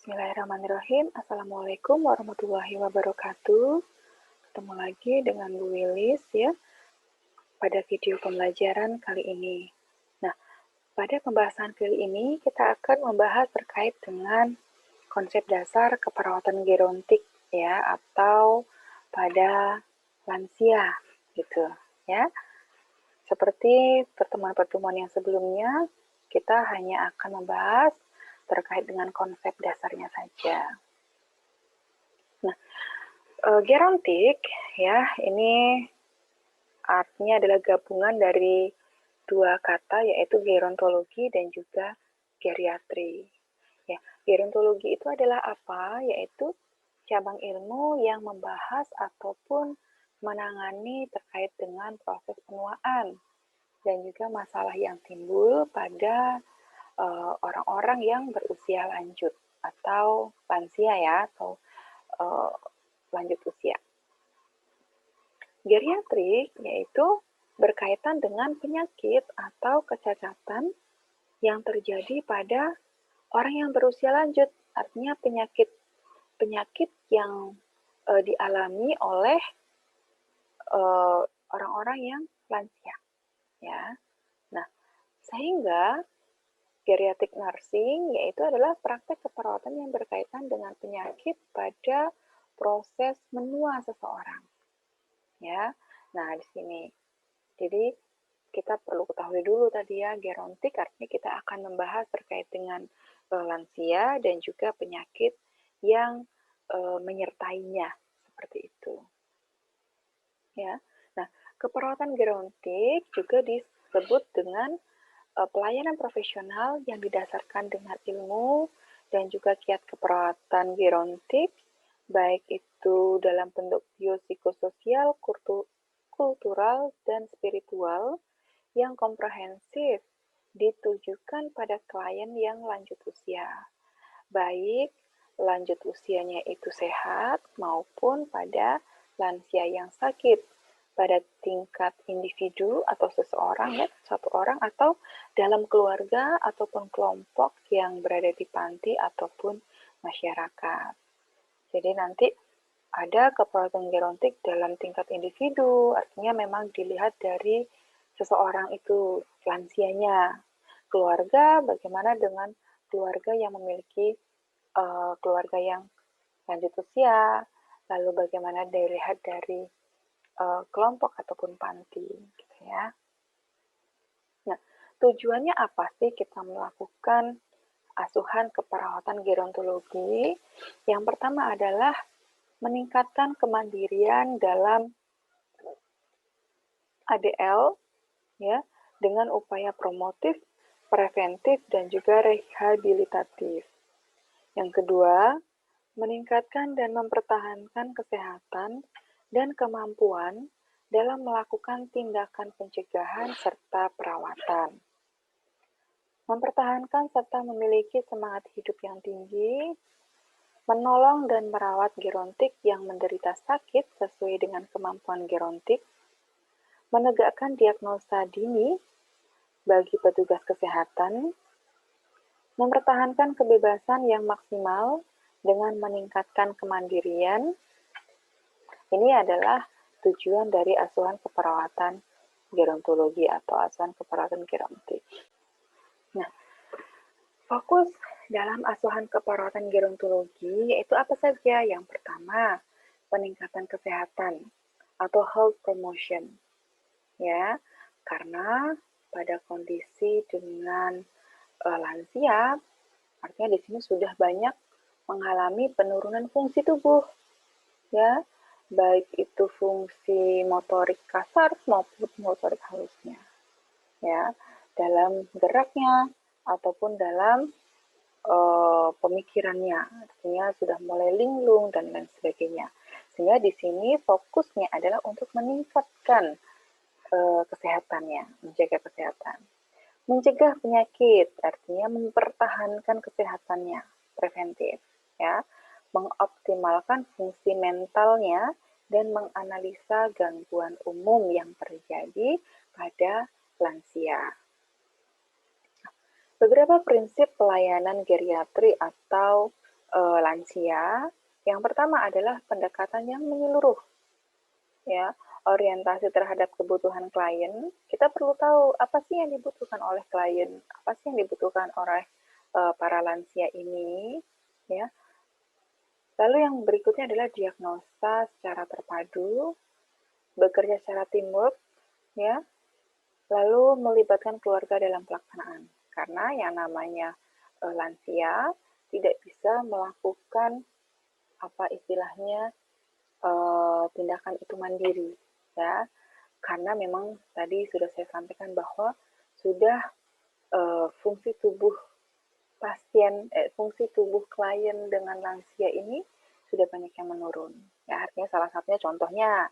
Bismillahirrahmanirrahim. Assalamualaikum warahmatullahi wabarakatuh. Ketemu lagi dengan Bu Wilis ya pada video pembelajaran kali ini. Nah, pada pembahasan kali ini kita akan membahas terkait dengan konsep dasar keperawatan gerontik ya atau pada lansia gitu ya. Seperti pertemuan-pertemuan yang sebelumnya, kita hanya akan membahas terkait dengan konsep dasarnya saja. Nah, gerontik ya, ini artinya adalah gabungan dari dua kata yaitu gerontologi dan juga geriatri. Ya, gerontologi itu adalah apa? Yaitu cabang ilmu yang membahas ataupun menangani terkait dengan proses penuaan dan juga masalah yang timbul pada orang-orang yang berusia lanjut atau lansia ya, atau lanjut usia. Geriatrik yaitu berkaitan dengan penyakit atau kecacatan yang terjadi pada orang yang berusia lanjut, artinya penyakit yang dialami oleh orang-orang yang lansia ya. Nah, sehingga geriatric nursing yaitu adalah praktek keperawatan yang berkaitan dengan penyakit pada proses menua seseorang. Ya. Nah, di sini. Jadi kita perlu ketahui dulu tadi ya, gerontik artinya kita akan membahas terkait dengan lansia dan juga penyakit yang menyertainya seperti itu. Ya. Nah, keperawatan gerontik juga disebut dengan pelayanan profesional yang didasarkan dengan ilmu dan juga kiat keperawatan gerontik, baik itu dalam bentuk biopsikososial, kultural, dan spiritual yang komprehensif ditujukan pada klien yang lanjut usia, baik lanjut usianya itu sehat maupun pada lansia yang sakit, pada tingkat individu atau seseorang ya, satu orang atau dalam keluarga ataupun kelompok yang berada di panti ataupun masyarakat. Jadi nanti ada keperawatan gerontik dalam tingkat individu, artinya memang dilihat dari seseorang itu lansianya. Keluarga, bagaimana dengan keluarga yang memiliki keluarga yang lanjut usia, lalu bagaimana dilihat dari kelompok ataupun panti gitu ya. Nah, tujuannya apa sih kita melakukan asuhan keperawatan gerontologi? Yang pertama adalah meningkatkan kemandirian dalam ADL ya dengan upaya promotif, preventif dan juga rehabilitatif. Yang kedua, meningkatkan dan mempertahankan kesehatan dan kemampuan dalam melakukan tindakan pencegahan serta perawatan. Mempertahankan serta memiliki semangat hidup yang tinggi, menolong dan merawat gerontik yang menderita sakit sesuai dengan kemampuan gerontik, menegakkan diagnosa dini bagi petugas kesehatan, mempertahankan kebebasan yang maksimal dengan meningkatkan kemandirian. Ini adalah tujuan dari asuhan keperawatan gerontologi atau asuhan keperawatan gerontik. Nah, fokus dalam asuhan keperawatan gerontologi yaitu apa saja? Yang pertama, peningkatan kesehatan atau health promotion. Ya, karena pada kondisi dengan lansia, artinya di sini sudah banyak mengalami penurunan fungsi tubuh. Ya, baik itu fungsi motorik kasar maupun motorik halusnya. Ya, dalam geraknya ataupun dalam pemikirannya, artinya sudah mulai linglung dan lain sebagainya. Sehingga di sini fokusnya adalah untuk meningkatkan kesehatannya, menjaga kesehatan. Mencegah penyakit, artinya mempertahankan kesehatannya, preventif, ya. Mengoptimalkan fungsi mentalnya dan menganalisa gangguan umum yang terjadi pada lansia. Beberapa prinsip pelayanan geriatri atau lansia, yang pertama adalah pendekatan yang menyeluruh, ya, orientasi terhadap kebutuhan klien. Kita perlu tahu apa sih yang dibutuhkan oleh klien, apa sih yang dibutuhkan oleh para lansia ini, ya. Lalu yang berikutnya adalah diagnosa secara terpadu, bekerja secara teamwork, ya, lalu melibatkan keluarga dalam pelaksanaan. Karena yang namanya lansia tidak bisa melakukan apa istilahnya tindakan itu mandiri, ya, karena memang tadi sudah saya sampaikan bahwa sudah fungsi tubuh fungsi tubuh klien dengan lansia ini sudah banyak yang menurun. Ya, artinya salah satunya contohnya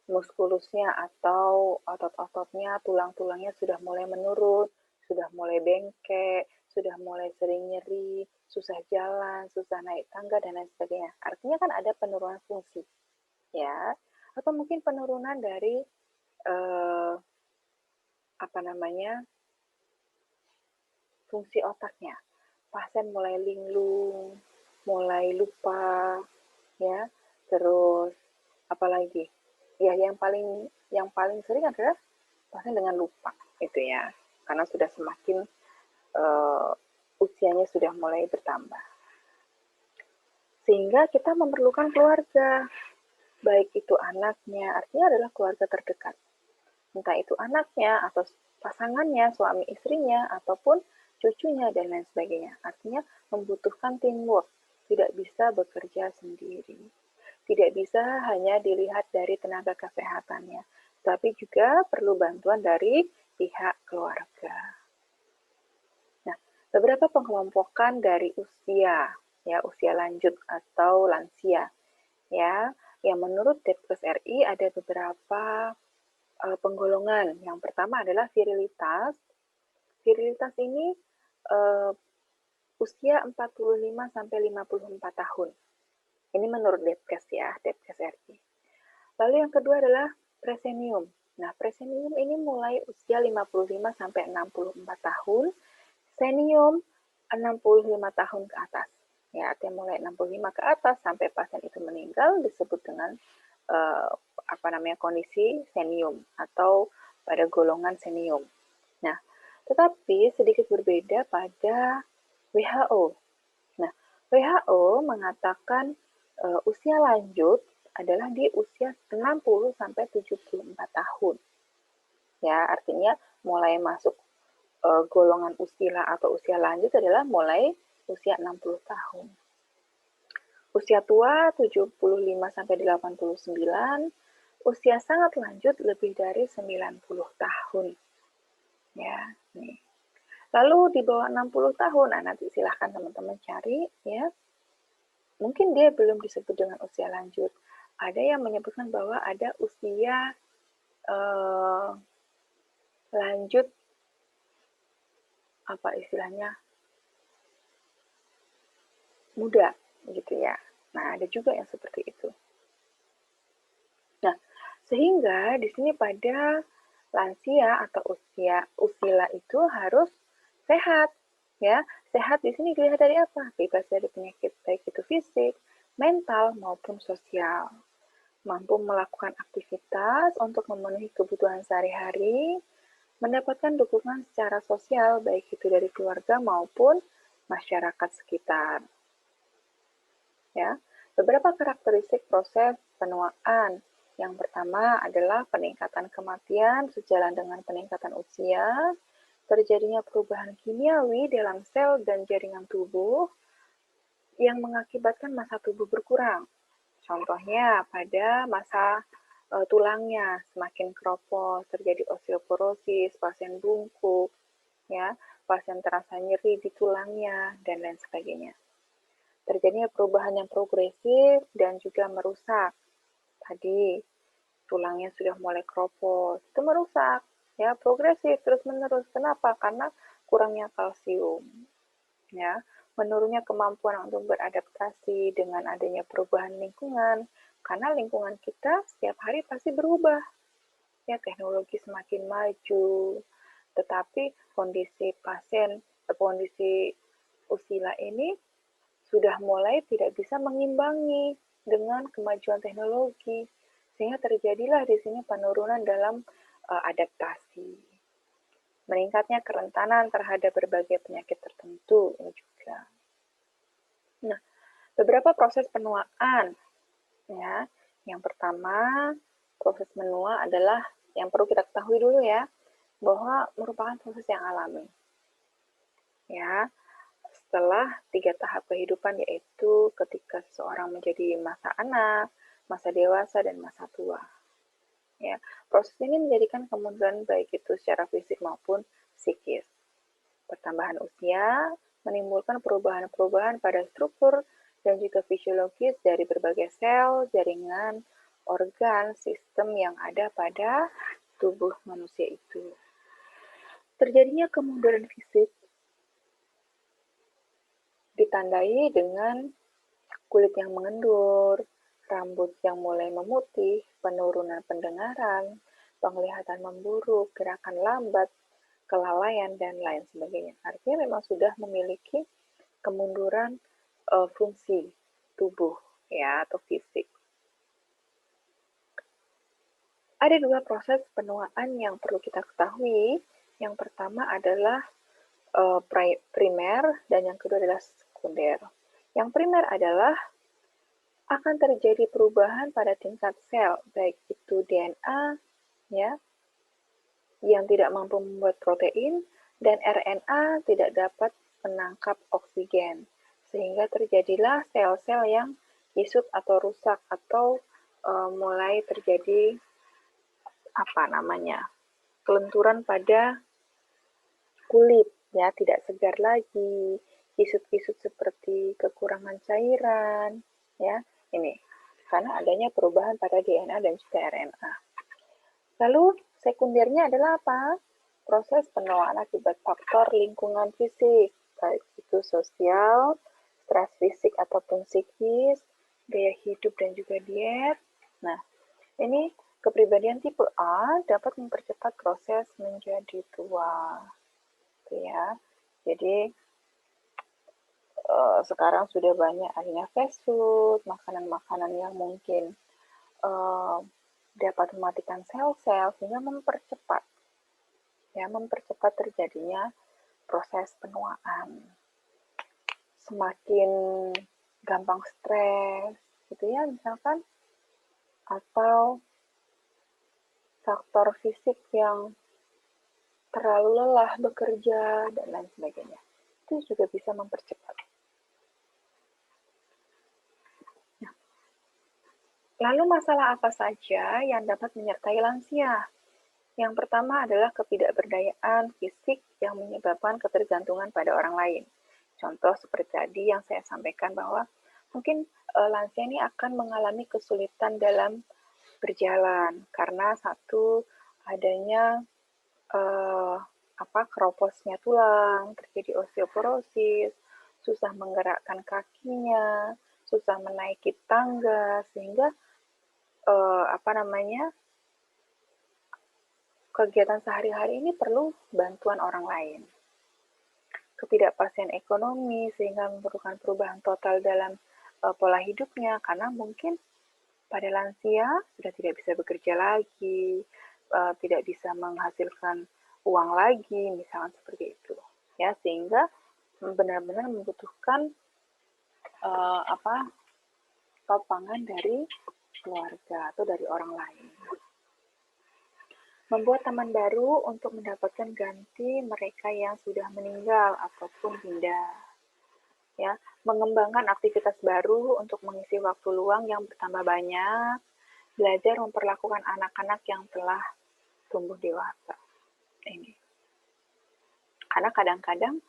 muskulusnya atau otot-ototnya, tulang-tulangnya sudah mulai menurun, sudah mulai bengkek, sudah mulai sering nyeri, susah jalan, susah naik tangga, dan lain sebagainya. Artinya kan ada penurunan fungsi, ya, atau mungkin penurunan dari eh, apa namanya fungsi otaknya. Pasien mulai linglung, mulai lupa, ya, terus apalagi, ya yang paling sering adalah pasien dengan lupa, itu ya, karena sudah semakin usianya sudah mulai bertambah. Sehingga kita memerlukan keluarga, baik itu anaknya, artinya adalah keluarga terdekat. Entah itu anaknya atau pasangannya, suami istrinya, ataupun cucunya, dan lain sebagainya. Artinya membutuhkan teamwork, tidak bisa bekerja sendiri. Tidak bisa hanya dilihat dari tenaga kesehatannya, tapi juga perlu bantuan dari pihak keluarga. Nah, beberapa pengelompokan dari usia, ya, usia lanjut atau lansia, ya, yang menurut Depkes RI ada beberapa penggolongan. Yang pertama adalah virilitas. Virilitas ini uh, usia 45 sampai 54 tahun. Ini menurut Depkes ya, Depkes RI. Lalu yang kedua adalah presenium. Nah, presenium ini mulai usia 55 sampai 64 tahun, senium 65 tahun ke atas. Ya, artinya mulai 65 ke atas sampai pasien itu meninggal disebut dengan kondisi senium atau pada golongan senium. Nah, tetapi sedikit berbeda pada WHO. Nah, WHO mengatakan usia lanjut adalah di usia 60 sampai 74 tahun. Ya, artinya mulai masuk golongan usia atau usia lanjut adalah mulai usia 60 tahun. Usia tua 75 sampai 89, usia sangat lanjut lebih dari 90 tahun. Ya, nih. Lalu di bawah 60 tahun, nah nanti silahkan teman-teman cari ya. Mungkin dia belum disebut dengan usia lanjut. Ada yang menyebutkan bahwa ada usia lanjut apa istilahnya muda gitu ya. Nah, ada juga yang seperti itu. Nah, sehingga di sini pada lansia atau usila itu harus sehat, ya. Sehat di sini dilihat dari apa? Bebas dari penyakit baik itu fisik, mental maupun sosial. Mampu melakukan aktivitas untuk memenuhi kebutuhan sehari-hari, mendapatkan dukungan secara sosial baik itu dari keluarga maupun masyarakat sekitar. Ya, beberapa karakteristik proses penuaan. Yang pertama adalah peningkatan kematian sejalan dengan peningkatan usia, terjadinya perubahan kimiawi dalam sel dan jaringan tubuh yang mengakibatkan massa tubuh berkurang. Contohnya pada masa tulangnya semakin keropos, terjadi osteoporosis, pasien bungkuk, ya, pasien terasa nyeri di tulangnya, dan lain sebagainya. Terjadinya perubahan yang progresif dan juga merusak. Tadi tulangnya sudah mulai keropos, itu merusak, ya, progresif terus-menerus. Kenapa? Karena kurangnya kalsium, ya, menurunnya kemampuan untuk beradaptasi dengan adanya perubahan lingkungan, karena lingkungan kita setiap hari pasti berubah, ya, teknologi semakin maju, tetapi kondisi pasien, kondisi usila ini sudah mulai tidak bisa mengimbangi dengan kemajuan teknologi, sehingga terjadilah di sini penurunan dalam adaptasi. Meningkatnya kerentanan terhadap berbagai penyakit tertentu ini juga. Nah, beberapa proses penuaan, ya. Yang pertama, proses menua adalah yang perlu kita ketahui dulu ya, bahwa merupakan proses yang alami. Ya, setelah 3 tahap kehidupan, yaitu ketika seseorang menjadi masa anak, masa dewasa, dan masa tua. Ya, proses ini menjadikan kemunduran baik itu secara fisik maupun psikis. Pertambahan usia menimbulkan perubahan-perubahan pada struktur dan juga fisiologis dari berbagai sel, jaringan, organ, sistem yang ada pada tubuh manusia itu. Terjadinya kemunduran fisik ditandai dengan kulit yang mengendur, rambut yang mulai memutih, penurunan pendengaran, penglihatan memburuk, gerakan lambat, kelalaian, dan lain sebagainya. Artinya memang sudah memiliki kemunduran fungsi tubuh ya atau fisik. Ada 2 proses penuaan yang perlu kita ketahui. Yang pertama adalah primer dan yang kedua adalah sekunder. Yang primer adalah akan terjadi perubahan pada tingkat sel, baik itu DNA ya, yang tidak mampu membuat protein, dan RNA tidak dapat menangkap oksigen, sehingga terjadilah sel-sel yang kisut atau rusak atau mulai terjadi kelenturan pada kulit ya, tidak segar lagi, kisut-kisut seperti kekurangan cairan ya, ini karena adanya perubahan pada DNA dan juga RNA. Lalu sekundernya adalah apa? Proses penuaan akibat faktor lingkungan fisik, baik itu sosial, stres fisik ataupun psikis, gaya hidup dan juga diet. Nah, ini kepribadian tipe A dapat mempercepat proses menjadi tua. Gitu ya. Jadi sekarang sudah banyak adanya fast food, makanan-makanan yang mungkin dapat mematikan sel-sel sehingga mempercepat terjadinya proses penuaan. Semakin gampang stres gitu ya misalkan, atau faktor fisik yang terlalu lelah bekerja dan lain sebagainya, itu juga bisa mempercepat. Nah, lalu masalah apa saja yang dapat menyertai lansia? Yang pertama adalah ketidakberdayaan fisik yang menyebabkan ketergantungan pada orang lain. Contoh seperti tadi yang saya sampaikan bahwa mungkin lansia ini akan mengalami kesulitan dalam berjalan karena satu adanya keroposnya tulang, terjadi osteoporosis, susah menggerakkan kakinya, susah menaiki tangga, sehingga kegiatan sehari-hari ini perlu bantuan orang lain. Ketidakpastian ekonomi sehingga memerlukan perubahan total dalam pola hidupnya karena mungkin pada lansia sudah tidak bisa bekerja lagi, tidak bisa menghasilkan uang lagi, misalnya seperti itu. Ya, sehingga benar-benar membutuhkan topangan dari keluarga atau dari orang lain. Membuat teman baru untuk mendapatkan ganti mereka yang sudah meninggal ataupun pindah. Ya, mengembangkan aktivitas baru untuk mengisi waktu luang yang bertambah banyak, belajar memperlakukan anak-anak yang telah tumbuh dewasa. Ini. Karena kadang-kadang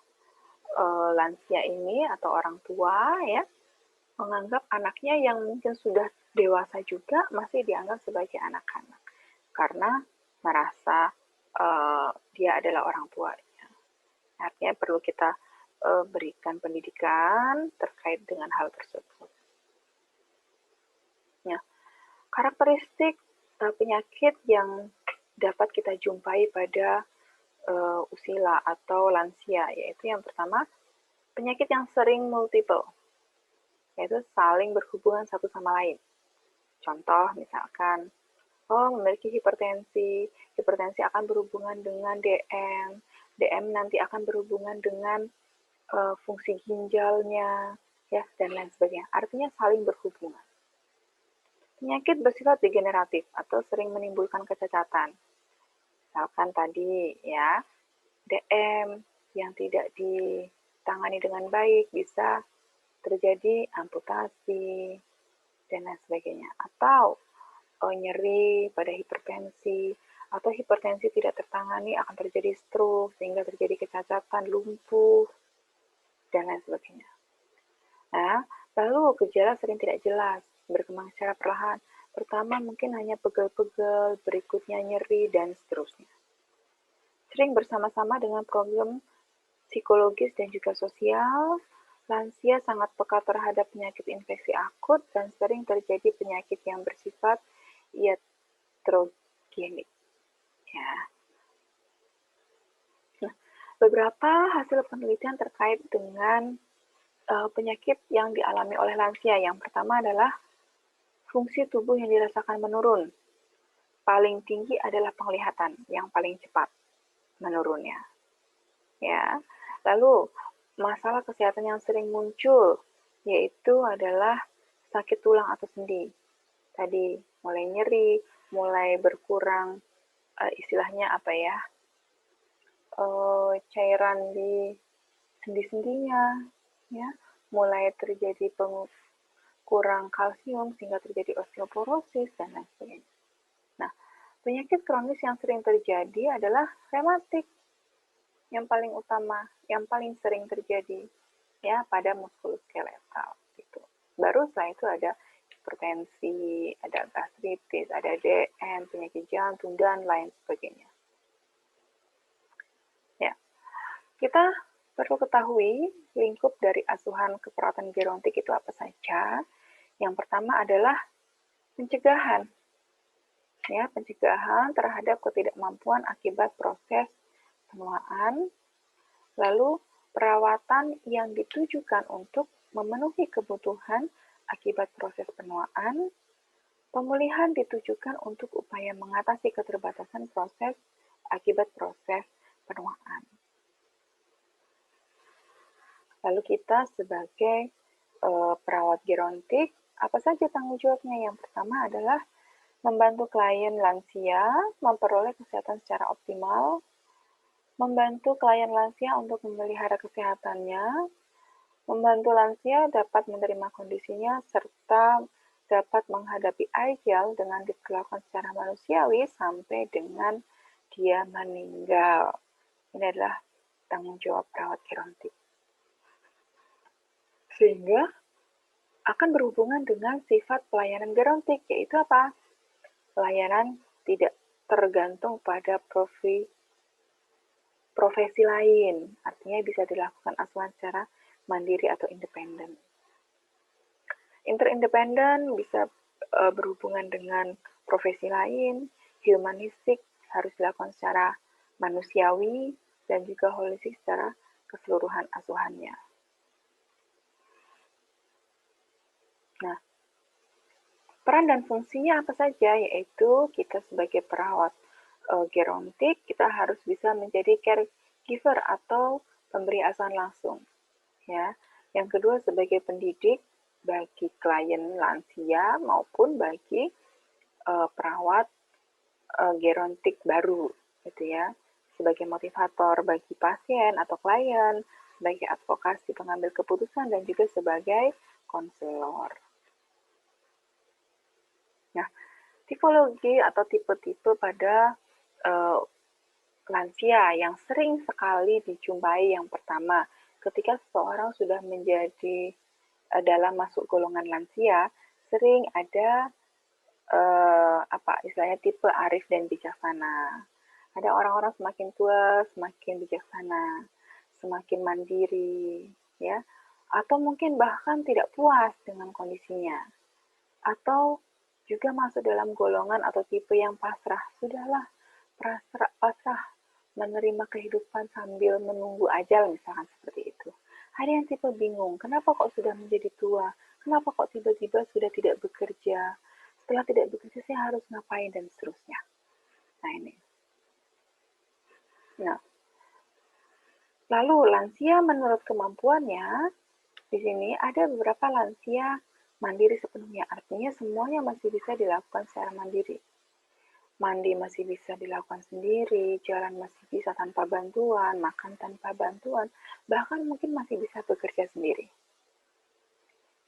lansia ini atau orang tua ya menganggap anaknya yang mungkin sudah dewasa juga masih dianggap sebagai anak-anak karena merasa dia adalah orang tuanya. Artinya perlu kita berikan pendidikan terkait dengan hal tersebut. Ya, karakteristik penyakit yang dapat kita jumpai pada usila atau lansia, yaitu yang pertama, penyakit yang sering multiple. yaitu saling berhubungan satu sama lain. Contoh misalkan, memiliki hipertensi, hipertensi akan berhubungan dengan DM, DM nanti akan berhubungan dengan fungsi ginjalnya, ya, dan lain sebagainya. Artinya saling berhubungan. Penyakit bersifat degeneratif atau sering menimbulkan kecacatan. Misalkan tadi ya, DM yang tidak ditangani dengan baik bisa terjadi amputasi dan lain sebagainya. Atau nyeri pada hipertensi, atau hipertensi tidak tertangani akan terjadi stroke sehingga terjadi kecacatan, lumpuh, dan lain sebagainya. Nah, lalu gejala sering tidak jelas, berkembang secara perlahan. Pertama mungkin hanya pegel-pegel, berikutnya nyeri, dan seterusnya. Sering bersama-sama dengan problem psikologis dan juga sosial, lansia sangat peka terhadap penyakit infeksi akut dan sering terjadi penyakit yang bersifat iatrogenik. Ya. Nah, beberapa hasil penelitian terkait dengan penyakit yang dialami oleh lansia. Yang pertama adalah fungsi tubuh yang dirasakan menurun. Paling tinggi adalah penglihatan, yang paling cepat menurunnya. Ya. Lalu masalah kesehatan yang sering muncul yaitu adalah sakit tulang atau sendi. Tadi mulai nyeri, mulai berkurang istilahnya apa ya? Cairan di sendi-sendinya, ya, mulai terjadi kurang kalsium sehingga terjadi osteoporosis dan lain sebagainya. Nah, penyakit kronis yang sering terjadi adalah rematik yang paling utama, yang paling sering terjadi ya pada muskuloskeletal gitu. Baru setelah itu ada hipertensi, ada gastritis, ada DM, penyakit jantung dan lain sebagainya. Ya, kita perlu ketahui lingkup dari asuhan keperawatan gerontik itu apa saja. Yang pertama adalah pencegahan. Ya, pencegahan terhadap ketidakmampuan akibat proses penuaan. Lalu perawatan yang ditujukan untuk memenuhi kebutuhan akibat proses penuaan. Pemulihan ditujukan untuk upaya mengatasi keterbatasan proses akibat proses penuaan. Lalu kita sebagai perawat gerontik, apa saja tanggung jawabnya? Yang pertama adalah membantu klien lansia memperoleh kesehatan secara optimal, membantu klien lansia untuk memelihara kesehatannya, membantu lansia dapat menerima kondisinya, serta dapat menghadapi ajal dengan diperlakukan secara manusiawi sampai dengan dia meninggal. Ini adalah tanggung jawab perawat gerontik. Sehingga akan berhubungan dengan sifat pelayanan gerontik, yaitu apa? Pelayanan tidak tergantung pada profesi lain, artinya bisa dilakukan asuhan secara mandiri atau independen. Interindependen bisa berhubungan dengan profesi lain, humanistik harus dilakukan secara manusiawi, dan juga holistik secara keseluruhan asuhannya. Nah, peran dan fungsinya apa saja? Yaitu kita sebagai perawat gerontik, kita harus bisa menjadi caregiver atau pemberi asuhan langsung. Ya. Yang kedua, sebagai pendidik bagi klien lansia maupun bagi perawat gerontik baru, gitu ya. Sebagai motivator bagi pasien atau klien, sebagai advokasi pengambil keputusan, dan juga sebagai konselor. Nah, tipologi atau tipe-tipe pada lansia yang sering sekali dijumpai yang pertama, ketika seseorang sudah menjadi dalam masuk golongan lansia, sering ada istilahnya tipe arif dan bijaksana. Ada orang-orang semakin tua semakin bijaksana, semakin mandiri, ya, atau mungkin bahkan tidak puas dengan kondisinya, atau juga masuk dalam golongan atau tipe yang pasrah. Sudahlah, pasrah menerima kehidupan sambil menunggu ajal, misalkan seperti itu. Ada yang tipe bingung, kenapa kok sudah menjadi tua, kenapa kok tiba-tiba sudah tidak bekerja, setelah tidak bekerja saya harus ngapain, dan seterusnya. Nah ini. Nah, lalu lansia menurut kemampuannya, di sini ada beberapa lansia mandiri sepenuhnya, artinya semuanya masih bisa dilakukan secara mandiri. Mandi masih bisa dilakukan sendiri, jalan masih bisa tanpa bantuan, makan tanpa bantuan, bahkan mungkin masih bisa bekerja sendiri.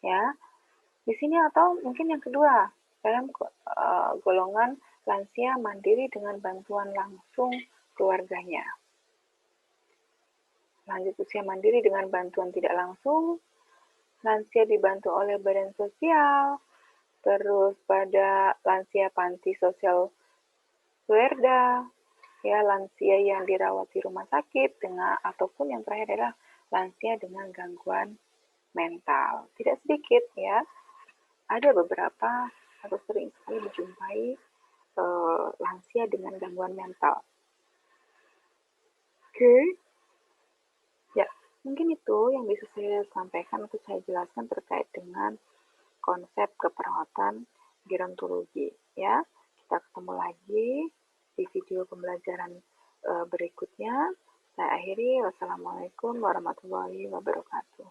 Ya, di sini atau mungkin yang kedua, dalam golongan lansia mandiri dengan bantuan langsung keluarganya. Lanjut usia mandiri dengan bantuan tidak langsung, lansia dibantu oleh badan sosial, terus pada lansia panti sosial Suherda, ya lansia yang dirawat di rumah sakit dengan ataupun yang terakhir adalah lansia dengan gangguan mental. Tidak sedikit ya, ada beberapa atau sering sekali dijumpai lansia dengan gangguan mental. Oke, ya mungkin itu yang bisa saya sampaikan atau saya jelaskan terkait dengan konsep keperawatan gerontologi. Ya, kita ketemu lagi di video pembelajaran berikutnya. Saya akhiri, wassalamualaikum warahmatullahi wabarakatuh.